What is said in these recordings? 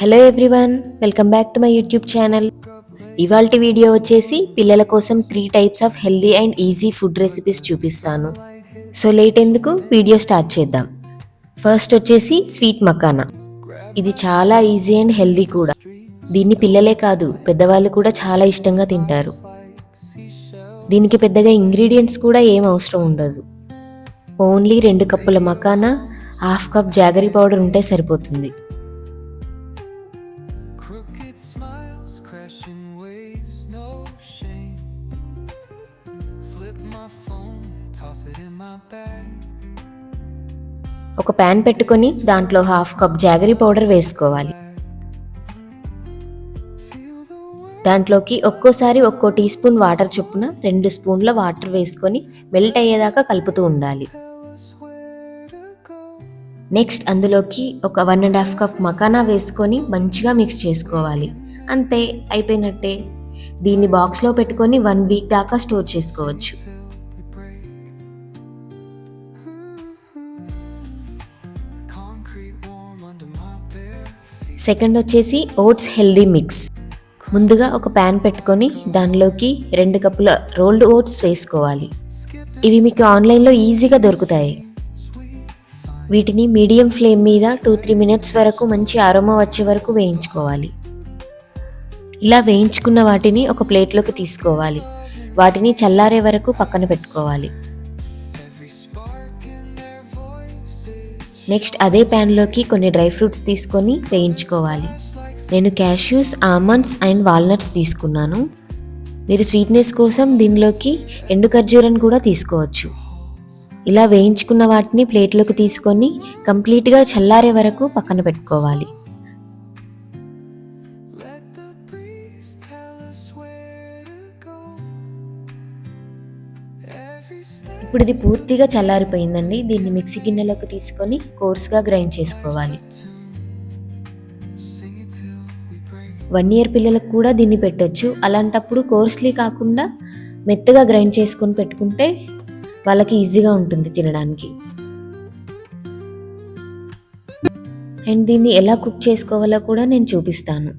Hello everyone, welcome back to my YouTube channel. ఇవాల్టి video వచ్చేసి పిల్లల కోసం 3 types of healthy and easy food recipes చూపిస్తాను. So late ఎందుకు, వీడియో స్టార్ట్ చేద్దాం. ఫస్ట్ వచ్చేసి స్వీట్ మకానా. ఇది చాలా ఈజీ అండ్ హెల్దీ కూడా. దీన్ని పిల్లలే కాదు, పెద్దవాళ్ళు కూడా చాలా ఇష్టంగా తింటారు. దీనికి పెద్దగా ఇంగ్రీడియంట్స్ కూడా ఏం అవసరం ఉండదు. ఓన్లీ 2 కప్పుల makhana, half cup jaggery powder ఉంటే సరిపోతుంది. ఒక ప్యాన్ పెట్టుకొని దాంట్లో హాఫ్ కప్ జాగరీ పౌడర్ వేసుకోవాలి. దాంట్లోకి ఒక్కోసారి ఒక్కో టీ స్పూన్ వాటర్ చొప్పున 2 స్పూన్ల వాటర్ వేసుకొని మెల్ట్ అయ్యేదాకా కలుపుతూ ఉండాలి. నెక్స్ట్ అందులోకి ఒక 1.5 కప్ మకానా వేసుకొని మంచిగా మిక్స్ చేసుకోవాలి. అంతే, అయిపోయినట్టే. దీన్ని బాక్స్లో పెట్టుకొని 1 వీక్ దాకా స్టోర్ చేసుకోవచ్చు. సెకండ్ వచ్చేసి ఓట్స్ హెల్దీ మిక్స్. ముందుగా ఒక ప్యాన్ పెట్టుకొని దానిలోకి 2 కప్పుల రోల్డ్ ఓట్స్ వేసుకోవాలి. ఇవి మీకు ఆన్లైన్లో ఈజీగా దొరుకుతాయి. వీటిని మీడియం ఫ్లేమ్ మీద 2-3 మినిట్స్ వరకు మంచి అరోమా వచ్చే వరకు వేయించుకోవాలి. ఇలా వేయించుకున్న వాటిని ఒక ప్లేట్లోకి తీసుకోవాలి. వాటిని చల్లారే వరకు పక్కన పెట్టుకోవాలి. నెక్స్ట్ అదే ప్యాన్లోకి కొన్ని డ్రై ఫ్రూట్స్ తీసుకొని వేయించుకోవాలి. నేను క్యాష్యూస్, ఆల్మండ్స్ అండ్ వాల్నట్స్ తీసుకున్నాను. మీరు స్వీట్నెస్ కోసం దీనిలోకి ఎండు ఖర్జూరాన్ని కూడా తీసుకోవచ్చు. ఇలా వేయించుకున్న వాటిని ప్లేట్లోకి తీసుకొని కంప్లీట్గా చల్లారే వరకు పక్కన పెట్టుకోవాలి. ఇప్పుడు ఇది పూర్తిగా చల్లారిపోయిందండి. దీన్ని మిక్సీ గిన్నెలోకి తీసుకొని కోర్స్గా గ్రైండ్ చేసుకోవాలి. 1 ఇయర్ పిల్లలకు కూడా దీన్ని పెట్టొచ్చు. అలాంటప్పుడు కోర్స్లీ కాకుండా మెత్తగా గ్రైండ్ చేసుకొని పెట్టుకుంటే వాళ్ళకి ఈజీగా ఉంటుంది తినడానికి. అండ్ దీన్ని ఎలా కుక్ చేసుకోవాలో కూడా నేను చూపిస్తాను.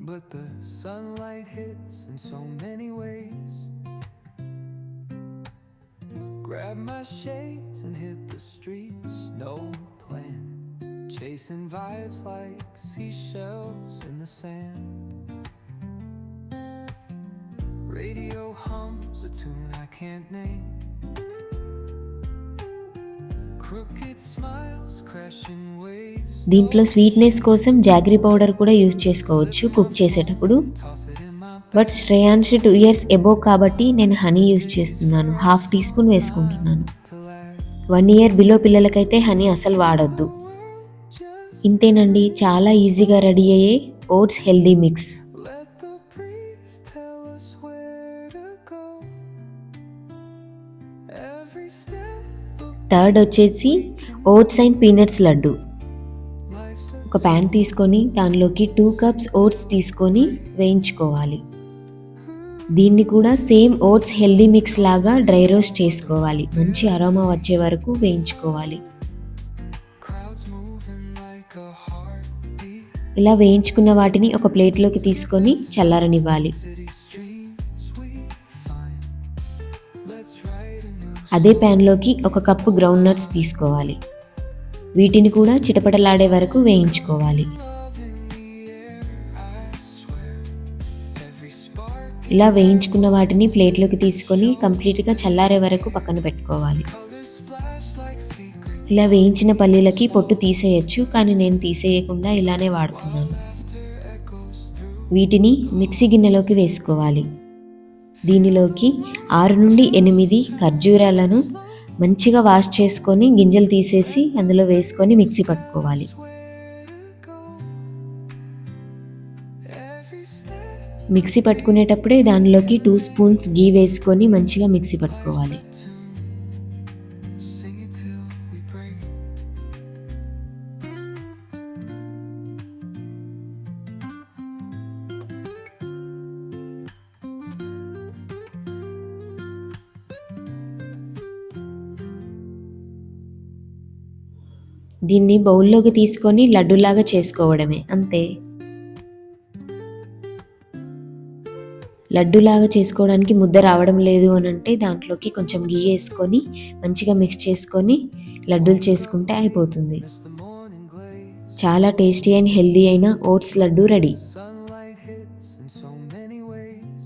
But the sunlight hits in so many ways. Grab my shades and hit the streets, no plan. Chasing vibes like seashells in the sand. Radio hums a tune I can't name. Crooked smiles crashing waves. దీంట్లో sweetness కోసం jaggery powder కూడా use చేసుకోవచ్చు cook చేసేటప్పుడు. But Shreyansh 2 years above కాబట్టి నేను honey use చేస్తున్నాను. 1/2 tea spoon వేసుకుంటున్నాను. 1 year below పిల్లలకైతే హనీ అసలు వాడొద్దు. ఇంతేనండి, చాలా ఈజీగా రెడీ అయ్యే ఓట్స్ హెల్దీ మిక్స్. థర్డ్ వచ్చేసి ఓట్స్ అండ్ పీనట్స్ లడ్డు. ఒక ప్యాన్ తీసుకొని దానిలోకి 2 కప్స్ ఓట్స్ తీసుకొని వేయించుకోవాలి. దీన్ని కూడా సేమ్ ఓట్స్ హెల్దీ మిక్స్ లాగా డ్రై రోస్ట్ చేసుకోవాలి. మంచి అరోమా వచ్చే వరకు వేయించుకోవాలి. ఇలా వేయించుకున్న వాటిని ఒక ప్లేట్లోకి తీసుకొని చల్లారనివ్వాలి. అదే ప్యాన్లోకి 1 కప్పు గ్రౌండ్ నట్స్ తీసుకోవాలి. వీటిని కూడా చిటపటలాడే వరకు వేయించుకోవాలి. ఇలా వేయించుకున్న వాటిని ప్లేట్లోకి తీసుకొని కంప్లీట్గా చల్లారే వరకు పక్కన పెట్టుకోవాలి. ఇలా వేయించిన పల్లీలకి పొట్టు తీసేయచ్చు, కానీ నేను తీసేయకుండా ఇలానే వాడుతున్నాను. వీటిని మిక్సీ గిన్నెలోకి వేసుకోవాలి. దీనిలోకి 6 నుండి 8 ఖర్జూరాలను మంచిగా వాష్ చేసుకొని గింజలు తీసేసి అందులో వేసుకొని మిక్సీ పట్టుకోవాలి. మిక్సీ పట్టుకునేటప్పుడే దానిలోకి 2 స్పూన్స్ గీ వేసుకొని మంచిగా మిక్సీ పట్టుకోవాలి. దీన్ని బౌల్లోకి తీసుకొని లడ్డూలాగా చేసుకోవడమే, అంతే. లడ్డూలాగా చేసుకోవడానికి ముద్ద రావడం లేదు అని అంటే దాంట్లోకి కొంచెం గీ వేసుకొని మంచిగా మిక్స్ చేసుకొని లడ్డూలు చేసుకుంటే అయిపోతుంది. Miss the morning glaze. చాలా టేస్టీ అండ్ హెల్దీ అయిన oats laddu ready. Sunlight hits in so many ways.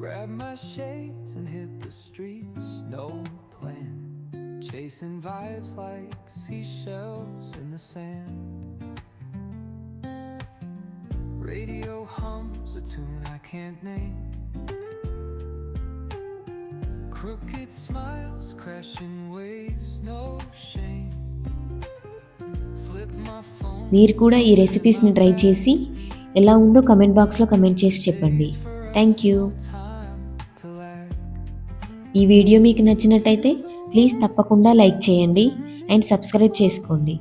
Grab my shades and hit the streets. No plan. Chasing vibes like seashells in the sand. Radio hums a tune I can't name. Crooked smiles, crashing waves, no shame. Flip my phone. మీరు కూడా ఈ రెసిపీస్ని try చేసి ఎలా ఉందో comment బాక్స్లో comment చేసి చెప్పండి. Thank you. Time to lag. ఈ వీడియో మీకు నచ్చినట్టయితే ప్లీజ్ తప్పకుండా లైక్ చేయండి అండ్ సబ్స్క్రైబ్ చేసుకోండి.